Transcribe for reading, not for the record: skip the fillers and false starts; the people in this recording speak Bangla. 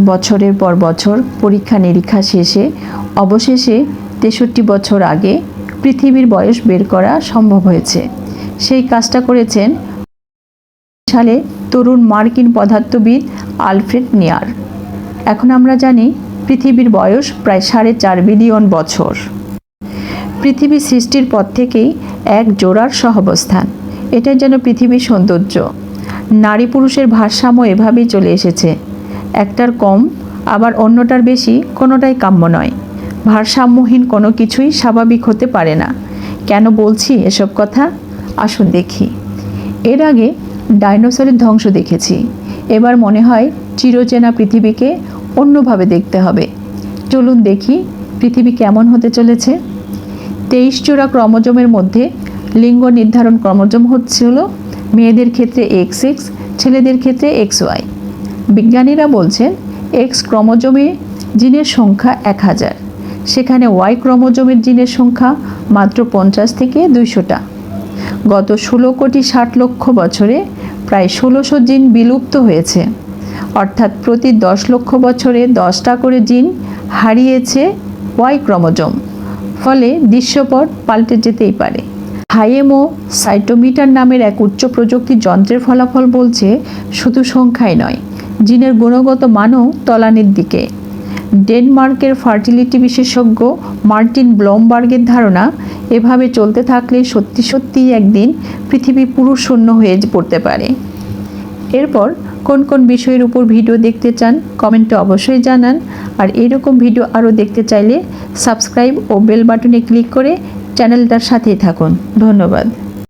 বছরের পর বছর পরীক্ষা নিরীক্ষা শেষে অবশেষে 63 বছর আগে পৃথিবীর বয়স বের করা সম্ভব হয়েছে। সেই কাজটা করেছেন সালে তরুণ মার্কিন পদার্থবিদ আলফ্রেড নিয়ার। এখন আমরা জানি পৃথিবীর বয়স প্রায় 4.5 বিলিয়ন বছর। পৃথিবী সৃষ্টির পর থেকেই এক জোড়ার সহাবস্থান, এটাই যেন পৃথিবীর সৌন্দর্য। নারী পুরুষের ভারসাম্য এভাবেই চলে এসেছে, একটার কম আবার অন্যটার বেশি কোনোটাই কাম্য নয়। ভারসাম্যহীন কোনো কিছুই স্বাভাবিক হতে পারে না। কেন বলছি এসব কথা, আসুন দেখি। এর আগে ডাইনোসরের ধ্বংস দেখেছি, এবার মনে হয় চিরচেনা পৃথিবীকে অন্যভাবে দেখতে হবে। চলুন দেখি পৃথিবী কেমন হতে চলেছে। 23 জোড়া ক্রোমোজোমের মধ্যে লিঙ্গ নির্ধারণ ক্রোমোজোম হচ্ছিল মেয়েদের ক্ষেত্রে XX, ছেলেদের ক্ষেত্রে XY। বিজ্ঞানীরা বলছেন X ক্রোমোজোমে জিনের সংখ্যা 1000, সেখানে Y ক্রোমোজোমের জিনের সংখ্যা মাত্র 50 থেকে 200টা। গত 16 কোটি 60 লক্ষ বছরে প্রায় 1600 জিন বিলুপ্ত হয়েছে, অর্থাৎ প্রতি 10 লক্ষ বছরে 10টা করে জিন হারিয়েছে Y ক্রোমোজোম। ফলে দৃশ্যপট পাল্টে যেতেই পারে। হাইএমও সাইটোমিটার নামের এক উচ্চ প্রযুক্তির যন্ত্রের ফলাফল বলছে শুধু সংখ্যাই নয়, জিনের গুণগত মানও তলানির দিকে। ডেনমার্কের ফার্টিলিটি বিশেষজ্ঞ মার্টিন ব্লমবার্গের ধারণা, এভাবে চলতে থাকলে সত্যি সত্যিই একদিন পৃথিবী পুরুষ শূন্য হয়ে পড়তে পারে। এরপর কোন কোন বিষয়ের উপর ভিডিও দেখতে চান কমেন্টে অবশ্যই জানান। আর এরকম ভিডিও আরও দেখতে চাইলে সাবস্ক্রাইব ও বেল বাটনে ক্লিক করে চ্যানেলটার সাথেই থাকুন। ধন্যবাদ।